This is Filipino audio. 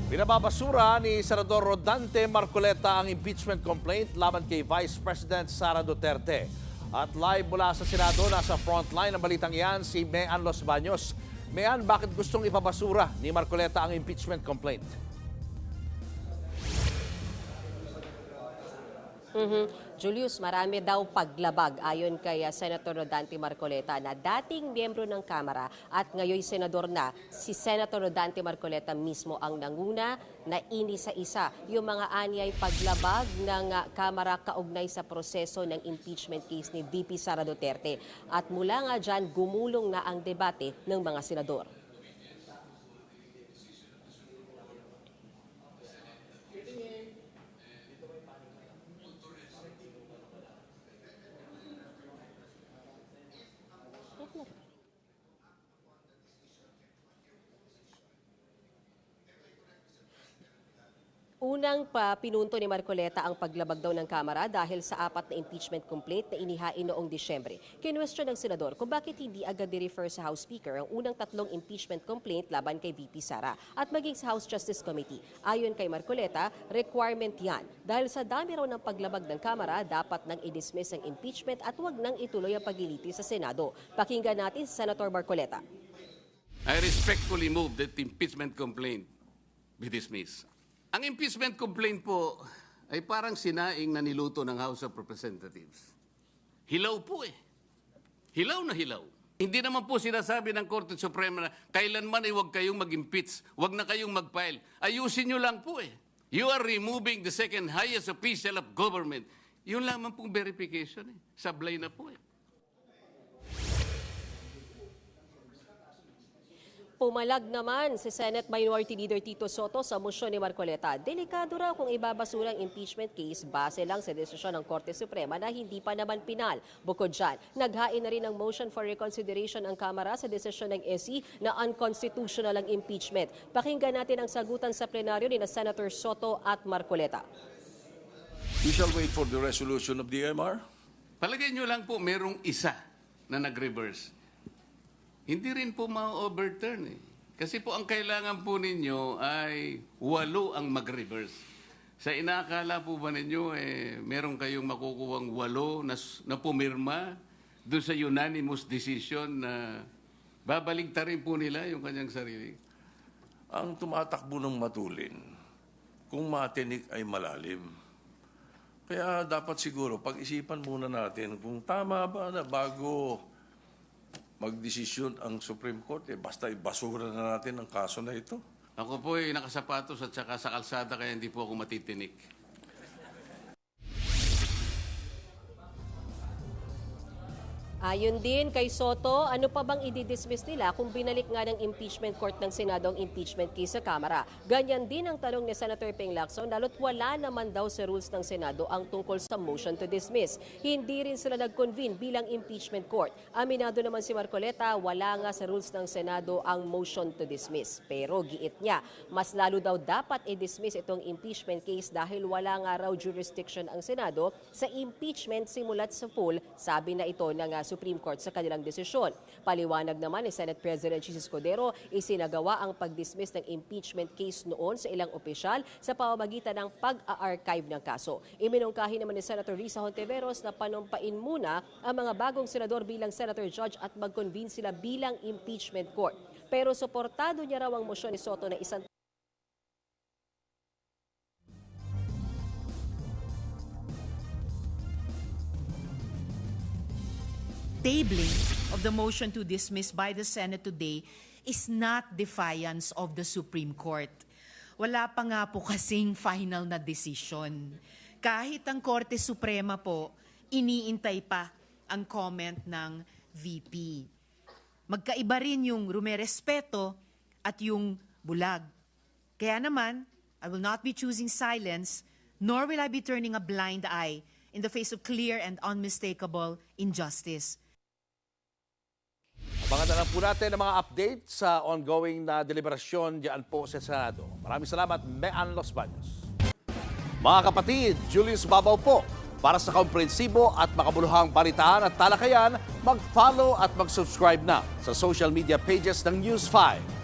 Binababasura ni Senador Rodante Marcoleta ang impeachment complaint laban kay Vice President Sara Duterte. At live mula sa Senado, nasa frontline ng balitang iyan si Mean Los Baños. Mean, bakit gustong ipabasura ni Marcoleta ang impeachment complaint? Julius, marami daw paglabag ayon kay Senator Rodante Marcoleta na dating miyembro ng Kamara at ngayon senador na. Si Senator Rodante Marcoleta mismo ang nanguna na inisa-isa yung mga anyay paglabag ng Kamara kaugnay sa proseso ng impeachment case ni VP Sara Duterte. At mula nga dyan, gumulong na ang debate ng mga senador. Unang pinunto ni Marcoleta ang paglabag daw ng Kamara dahil sa 4 na impeachment complaint na inihain noong Disyembre. Kinwestiyon ng senador kung bakit hindi agad i-refer sa House Speaker ang unang 3 impeachment complaint laban kay VP Sara at maging sa House Justice Committee. Ayon kay Marcoleta, requirement yan. Dahil sa dami raw ng paglabag ng Kamara, dapat nang i-dismiss ang impeachment at huwag nang ituloy ang pagliliti sa Senado. Pakinggan natin si Senator Marcoleta. I respectfully move that the impeachment complaint be dismissed. Ang impeachment complaint po ay parang sinaing na niluto ng House of Representatives. Hilaw po eh. Hilaw na hilaw. Hindi naman po sinasabi ng Korte Suprema na kailanman ay huwag kayong mag-impeach, huwag na kayong mag-file. Ayusin nyo lang po eh. You are removing the second highest official of government. Yun lamang pong verification eh. Sablay na po eh. Pumalag naman si Senate Minority Leader Tito Soto sa motion ni Marcoleta. Delikado raw kung ibabasura ang impeachment case base lang sa desisyon ng Korte Suprema na hindi pa naman pinal. Bukod dyan, naghain na rin ng motion for reconsideration ang Kamara sa desisyon ng SC na unconstitutional ang impeachment. Pakinggan natin ang sagutan sa plenaryo ni Senator Soto at Marcoleta. We shall wait for the resolution of the MR. Palagay nyo lang po merong isa na nag-reverse. Hindi rin po ma-overturn eh. Kasi po ang kailangan po ninyo ay 8 ang mag-reverse. Sa inaakala po ba ninyo, meron kayong makukuhang 8 na pumirma doon sa unanimous decision na babaligtarin po nila yung kanyang sarili? Ang tumatakbo ng matulin, kung matinik ay malalim. Kaya dapat siguro pag-isipan muna natin kung tama ba na bago magdesisyon ang Supreme Court, basta ibasura na natin ang kaso na ito. Ako po ay nakasapatos at saka sa kalsada kaya hindi po ako matitinik. Ayon din kay Soto, ano pa bang i-dismiss nila kung binalik nga ng impeachment court ng Senado ang impeachment case sa Kamara? Ganyan din ang tanong ni Senator Ping Lacson, lalo't wala naman daw sa rules ng Senado ang tungkol sa motion to dismiss. Hindi rin sila nag-convene bilang impeachment court. Aminado naman si Marcoleta, wala nga sa rules ng Senado ang motion to dismiss. Pero giit niya, mas lalo daw dapat i-dismiss itong impeachment case dahil wala nga raw jurisdiction ang Senado sa impeachment simulat sa full, sabi na ito ng Supreme Court sa kanilang desisyon. Paliwanag naman ni Senate President Jesus Cordero, isinagawa ang pag-dismiss ng impeachment case noon sa ilang opisyal sa pamamagitan ng pag-a-archive ng kaso. Iminungkahi naman ni Senator Risa Hontiveros na panumpain muna ang mga bagong senador bilang senator judge at mag-convene sila bilang impeachment court. Pero suportado niya raw ang motion ni Soto na isang tabling of the motion to dismiss by the Senate today is not defiance of the Supreme Court. Wala pa nga po kasing final na decision. Kahit ang Korte Suprema po, iniintay pa ang comment ng VP. Magkaiba rin yung rumerespeto at yung bulag. Kaya naman, I will not be choosing silence, nor will I be turning a blind eye in the face of clear and unmistakable injustice. Abangan na lang po natin ang mga update sa ongoing na deliberasyon diyan po sa Senado. Maraming salamat, Mean Los Baños. Mga kapatid, Julius Babaw po. Para sa komprehensibo at makabuluhang balitaan at talakayan, mag-follow at mag-subscribe na sa social media pages ng News 5.